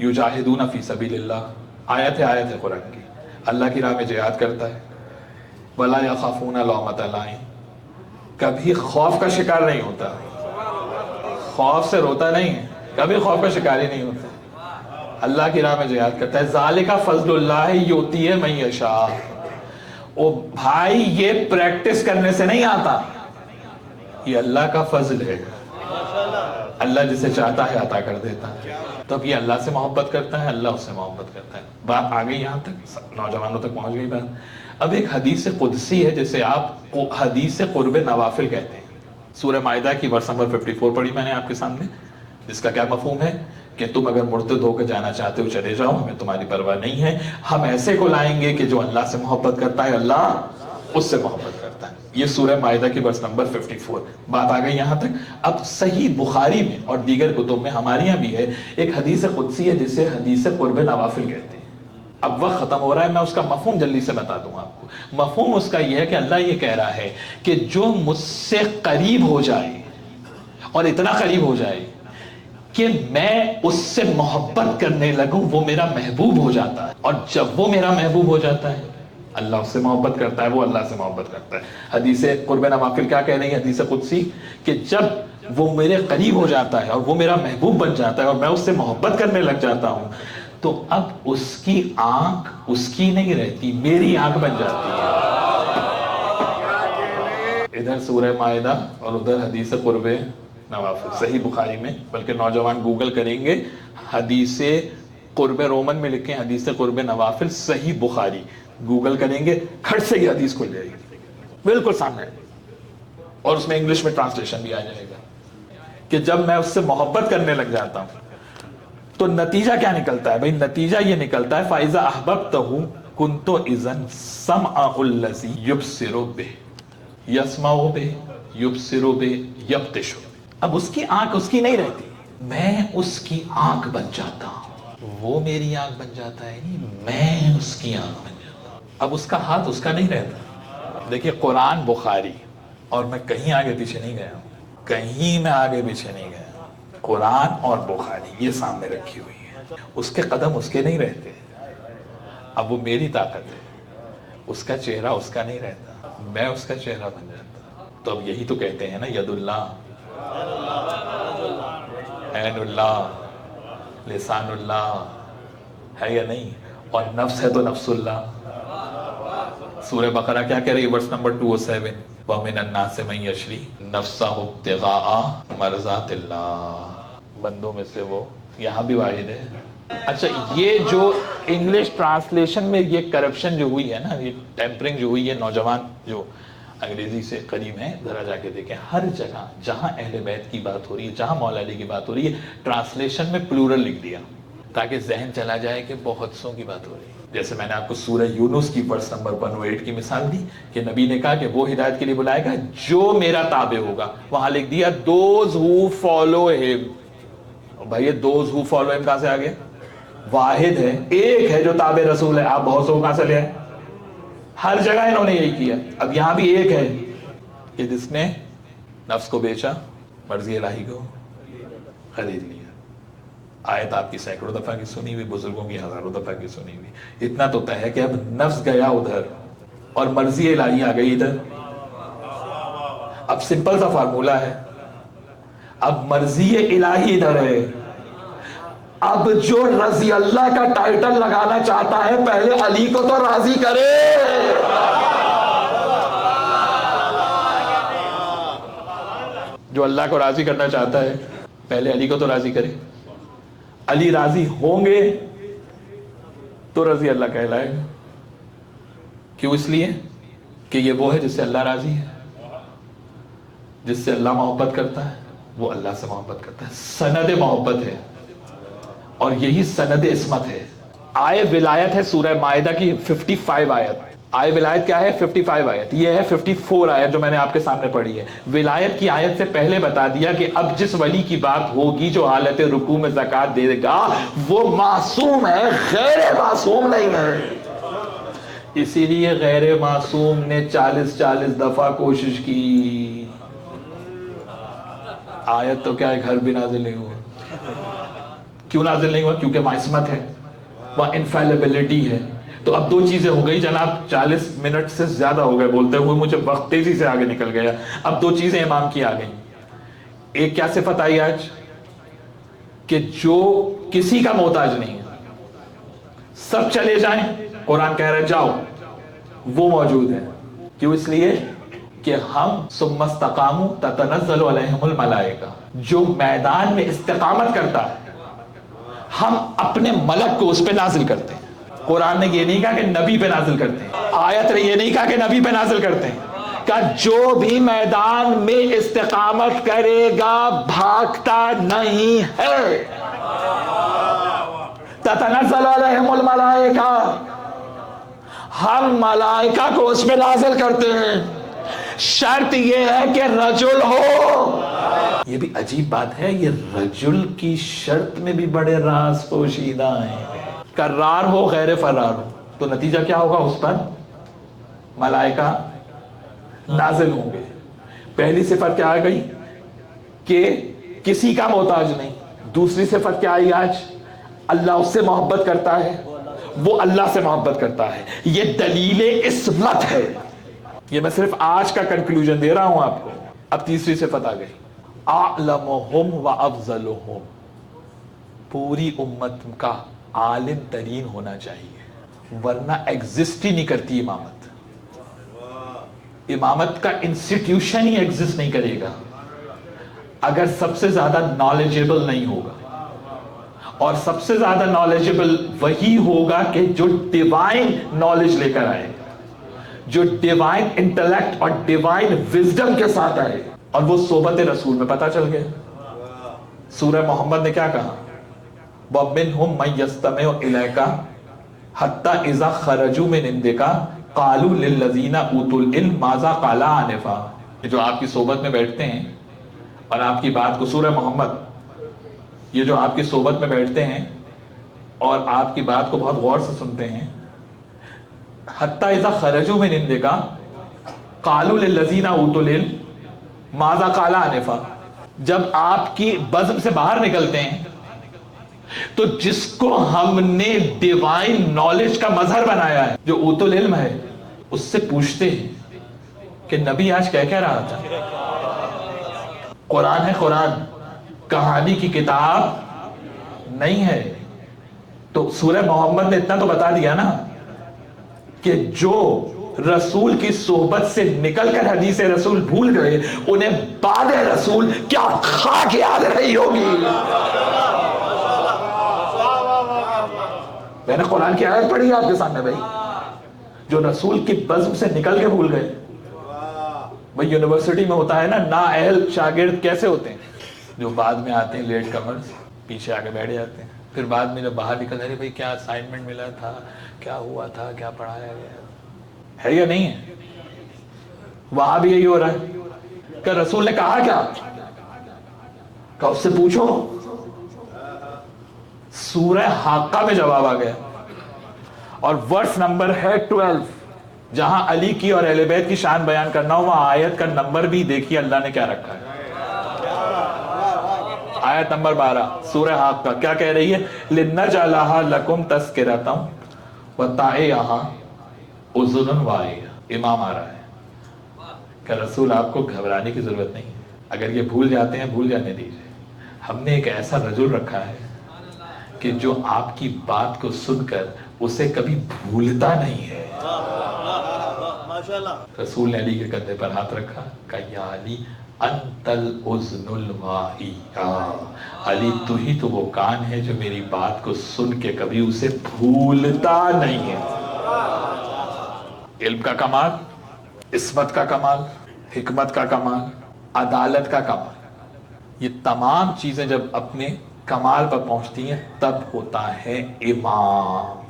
یجاہدون فی سبیل اللہ، آیت ہے قرآن کی، اللہ کی راہ میں جہاد کرتا ہے، ولا یخافون لومۃ لائم، کبھی خوف کا شکار نہیں ہوتا، خوف سے روتا نہیں ہے، کبھی خوف کا شکار ہی نہیں ہوتا، اللہ کی راہ میں جہاد کرتا ہے۔ ذالک فضل اللہ یؤتیہ من یشاء، او بھائی یہ پریکٹس کرنے سے نہیں آتا، یہ اللہ کا فضل ہے، اللہ جسے چاہتا ہے عطا کر دیتا ہے۔ تب یہ اللہ سے محبت کرتا ہے، اللہ اس سے محبت کرتا ہے۔ بات آ گئی یہاں تک، نوجوانوں تک پہنچ گئی بات۔ اب ایک حدیث قدسی ہے جسے آپ حدیث قرب نوافل کہتے ہیں۔ سورہ مائدہ کی ورس نمبر 54 پڑھی میں نے آپ کے سامنے، جس کا کیا مفہوم ہے کہ تم اگر مرتد ہو کے جانا چاہتے ہو چلے جاؤ، ہمیں تمہاری پرواہ نہیں ہے، ہم ایسے کو لائیں گے کہ جو اللہ سے محبت کرتا ہے اللہ اس سے محبت کرتا ہے۔ یہ سورہ مائدہ کی ورس نمبر 54۔ بات آ گئی یہاں تک۔ اب صحیح بخاری میں اور دیگر کتب میں، ہمارے یہاں بھی ہے ایک حدیث قدسی ہے جسے حدیث قرب نوافل کہتے ہیں۔ اب وقت ختم ہو رہا ہے، میں اس کا مفہوم جلدی سے بتا دوں آپ کو۔ مفہوم اس کا یہ ہے کہ اللہ یہ کہہ رہا ہے کہ جو مجھ سے قریب ہو جائے اور اتنا قریب ہو جائے کہ میں اس سے محبت کرنے لگوں، وہ میرا محبوب ہو جاتا ہے، اور جب وہ میرا محبوب ہو جاتا ہے اللہ اس سے محبت کرتا ہے، وہ اللہ سے محبت کرتا ہے۔ حدیث قرب نوافل کیا کہہ رہی ہے حدیث قدسی؟ کہ جب وہ میرے قریب ہو جاتا ہے اور وہ میرا محبوب بن جاتا ہے اور میں اس سے محبت کرنے لگ جاتا ہوں، تو اب اس کی آنکھ اس کی نہیں رہتی، میری آنکھ بن جاتی ہے۔ ادھر سورہ مائدہ اور ادھر حدیث قرب نوافل، صحیح بخاری میں، بلکہ نوجوان گوگل کریں گے حدیث قرب رومن میں لکھیں حدیث قرب نوافل صحیح بخاری، گوگل کریں گے کھٹ سے یہ حدیث کھل جائے گی بالکل سامنے، اور اس میں انگلش میں ٹرانسلیشن بھی آ جائے گا کہ جب میں اس سے محبت کرنے لگ جاتا ہوں تو نتیجہ کیا نکلتا ہے؟ بھئی نتیجہ یہ نکلتا ہے فَإِذَا أَحْبَبْتَهُ كُنْتُ إِذًا سَمْعَهُ الَّذِي يُبْصِرُ بِهِ يَسْمَعُ بِهِ يُبْصِرُ بِهِ يَبْطِشُ بِهِ۔ اب اس کی آنکھ اس کی نہیں رہتی، میں اس کی آنکھ بن جاتا ہوں، وہ میری آنکھ بن جاتا ہے، نہیں میں اس کی آنکھ بن جاتا ہوں، اب اس کا ہاتھ اس کا نہیں رہتا۔ دیکھیے قرآن بخاری، اور میں کہیں آگے پیچھے نہیں گیا ہوں، کہیں میں آگے پیچھے نہیں گیا، قرآن اور بخاری یہ سامنے رکھی ہوئی ہے، اس کے قدم اس کے نہیں رہتے، اب وہ میری طاقت ہے، اس کا چہرہ اس کا نہیں رہتا، میں اس کا چہرہ بن جاتا۔ تو اب یہی تو کہتے ہیں نا ید اللہ، عین اللہ، لسان اللہ، ہے یا نہیں؟ اور نفس ہے تو نفس اللہ۔ سورہ بقرہ کیا کہہ رہی ہے ورس نمبر 207؟ وَمِنَ النَّاسِ مَن يَشْرِي نَفْسَهُ ابْتِغَاءَ مَرْضَاتِ اللَّهِ، بندوں میں سے وہ، یہاں بھی واحد ہے۔ اچھا یہ جو انگلش ٹرانسلیشن میں یہ کرپشن جو ہوئی ہے نا، یہ ٹیمپرنگ جو ہوئی ہے، نوجوان جو انگریزی سے قریب ہیں ذرا جا کے دیکھیں، ہر جگہ جہاں اہل بیت کی بات ہو رہی ہے، جہاں مولا علی کی بات ہو رہی ہے، ٹرانسلیشن میں پلورل لکھ دیا تاکہ ذہن چلا جائے کہ بہت سوں کی بات ہو رہی ہے۔ جیسے میں نے آپ کو سورہ یونس کی ورس نمبر 108 کی مثال دی کہ نبی نے کہا کہ وہ ہدایت کے لیے بلائے گا جو میرا تابع ہوگا، وہاں لکھ دیا those who follow him۔ بھائی those who follow him کہاں سے آ گیا؟ واحد ہے، ایک ہے جو تابع رسول ہے، آپ بہت سو کہاں سے لے آئے؟ ہر جگہ انہوں نے یہی کیا۔ اب یہاں بھی ایک ہے کہ جس نے نفس کو بیچا، مرضی الہی کو خرید لیا۔ آیت آپ کی سینکڑوں دفعہ کی سنی ہوئی، بزرگوں کی ہزاروں دفعہ کی سنی ہوئی، اتنا تو طے ہے کہ اب نفس گیا ادھر اور مرضی الہی آ گئی ادھر۔ اب سمپل سا فارمولہ ہے، اب مرضی الہی ادھر ہے، اب جو رضی اللہ کا ٹائٹل لگانا چاہتا ہے پہلے علی کو تو راضی کرے۔ جو اللہ کو راضی کرنا چاہتا ہے پہلے علی کو تو راضی کرے، علی راضی ہوں گے تو رضی اللہ کہلائے گا۔ کیوں؟ اس لیے کہ یہ وہ ہے جس سے اللہ راضی ہے، جس سے اللہ محبت کرتا ہے، وہ اللہ سے محبت کرتا ہے، سند محبت ہے، اور یہی سند عصمت ہے۔ آئے ولایت ہے سورہ مائدہ کی 55 آیت، آئے ولایت کیا ہے؟ 55 آیت، یہ ہے 54 آیت جو میں نے آپ کے سامنے پڑھی ہے۔ ولایت کی آیت سے پہلے بتا دیا کہ اب جس ولی کی بات ہوگی جو حالت رکوع میں زکوٰۃ دے گا وہ معصوم ہے، غیر معصوم نہیں ہے۔ اسی لیے غیر معصوم نے 40 دفعہ کوشش کی، آیت تو کیا ہے گھر بھی نازل نہیں ہوا، کیوں نازل نہیں ہوا؟ کیونکہ وہاں عصمت ہے، وہاں انفیلیبلٹی ہے۔ تو اب دو چیزیں ہو گئی جناب، 40 منٹ سے زیادہ ہو گئے بولتے ہوئے، مجھے وقت تیزی سے آگے نکل گیا۔ اب دو چیزیں امام کی آ گئیں۔ ایک کیا صفت آئی آج؟ کہ جو کسی کا محتاج نہیں ہے، سب چلے جائیں، قرآن کہہ رہے جاؤ، وہ موجود ہے۔ کیوں؟ اس لیے کہ ہم ثم استقاموا تتنزل علیہم الملائکہ، جو میدان میں استقامت کرتا ہے ہم اپنے ملک کو اس پہ نازل کرتے ہیں۔ قرآن نے یہ نہیں کہا کہ نبی پہ نازل کرتے ہیں، آیت نے یہ نہیں کہا کہ نبی پہ نازل کرتے ہیں، کہ جو بھی میدان میں استقامت کرے گا بھاگتا نہیں ہے۔ تتنزل علیہم الملائکہ، ہم ملائکہ کو اس پہ نازل کرتے ہیں، شرط یہ ہے کہ رجل ہو۔ یہ بھی عجیب بات ہے، یہ رجل کی شرط میں بھی بڑے راز پوشیدہ ہیں۔ کرار ہو غیر فرار ہو تو نتیجہ کیا ہوگا؟ اس پر ملائکہ نازل ہوں گے۔ پہلی صفت کیا آ گئی؟ کہ کسی کا محتاج نہیں۔ دوسری صفت کیا آئی آج؟ اللہ اس سے محبت کرتا ہے، وہ اللہ سے محبت کرتا ہے۔ یہ دلیل عصمت ہے۔ یہ میں صرف آج کا کنکلوژن دے رہا ہوں آپ کو۔ اب تیسری صفت آ گئی، اعلمہم و افضلہم، پوری امت کا عالم ترین ہونا چاہیے، ورنہ ایگزسٹ ہی نہیں کرتی امامت۔ امامت کا انسٹیٹیوشن ہی ایگزسٹ نہیں کرے گا اگر سب سے زیادہ نالجیبل نہیں ہوگا۔ اور سب سے زیادہ نالجیبل وہی ہوگا کہ جو ڈیوائن نالج لے کر آئے، جو ڈیوائن انٹلیکٹ اور ڈیوائن وزڈم کے ساتھ آئے۔ اور وہ صحبت رسول میں پتہ چل گیا۔ سورہ محمد نے کیا کہا؟ وَمِنْهُمْ مَنْ يَسْتَمِعُ إِلَيْكَ حَتَّى إِذَا خَرَجُوا مِنْ عِنْدِكَ قَالُوا لِلَّذِينَ أُوتُوا الْعِلْمَ مَاذَا قَالَ آنِفًا۔ یہ جو آپ کی صحبت میں بیٹھتے ہیں اور آپ کی بات کو، سورہ محمد، یہ جو آپ کی صحبت میں بیٹھتے ہیں اور آپ کی بات کو بہت غور سے سنتے ہیں، حَتَّى إِذَا خَرَجُوا مِنْ عِنْدِكَ قَالُوا لِلَّذِينَ أُوتُوا الْعِلْمَ مَاذَا قَالَ آنِفًا۔ جب آپ کی بزم سے باہر نکلتے ہیں تو جس کو ہم نے ڈیوائن نالج کا مظہر بنایا ہے، جو اوت العلم ہے، اس سے پوچھتے ہیں کہ نبی آج کہہ رہا تھا۔ قرآن ہے، قرآن کہانی کی کتاب نہیں ہے۔ تو سورہ محمد نے اتنا تو بتا دیا نا کہ جو رسول کی صحبت سے نکل کر حدیث رسول بھول گئے، انہیں بعد رسول کیا خاک یاد رہی ہوگی۔ میں نے قرآن کی آیت پڑھی آپ کے سامنے بھائی، جو رسول کی بزم سے نکل کے بھول گئے۔ بھائی یونیورسٹی میں ہوتا ہے نا، نااہل شاگرد کیسے ہوتے ہیں؟ جو بعد میں آتے ہیں لیٹ کمرز، پیچھے آ کے بیٹھ جاتے ہیں، پھر بعد میں جب باہر نکل رہے بھائی کیا اسائنمنٹ ملا تھا، کیا ہوا تھا، کیا پڑھایا گیا ہے یا نہیں ہے؟ وہاں بھی یہی ہو رہا ہے کہ رسول نے کہا کیا، کہ اس سے پوچھو۔ سورہ حاقہ میں جواب آ گیا، اور ورس نمبر ہے 12، جہاں علی کی اور اہل بیت کی شان بیان کرنا ہو، وہاں آیت کا نمبر بھی دیکھیے اللہ نے کیا رکھا ہے۔ آیت نمبر 12 سورہ حاقہ کیا کہہ رہی ہے؟ لِنَجْعَلَهَا لَكُمْ تَذْكِرَةً وَتَعِيَهَا أُذُنٌ وَاعِيَةٌ۔ امام آ رہا ہے کہ رسول آپ کو گھبرانے کی ضرورت نہیں ہے، اگر یہ بھول جاتے ہیں بھول جانے دیجئے۔ ہم نے ایک ایسا رجل رکھا ہے کہ جو آپ کی بات کو سن کر اسے کبھی بھولتا نہیں ہے۔ رسول نے علی کے کندھے پر ہاتھ رکھا، کہا یا علی انت الاذن الواعیہ، علی تو ہی تو وہ کان ہے جو میری بات کو سن کے کبھی اسے بھولتا نہیں ہے۔ علم کا کمال، عصمت کا کمال، حکمت کا کمال، عدالت کا کمال، یہ تمام چیزیں جب اپنے کمال پر پہنچتی ہیں تب ہوتا ہے امام۔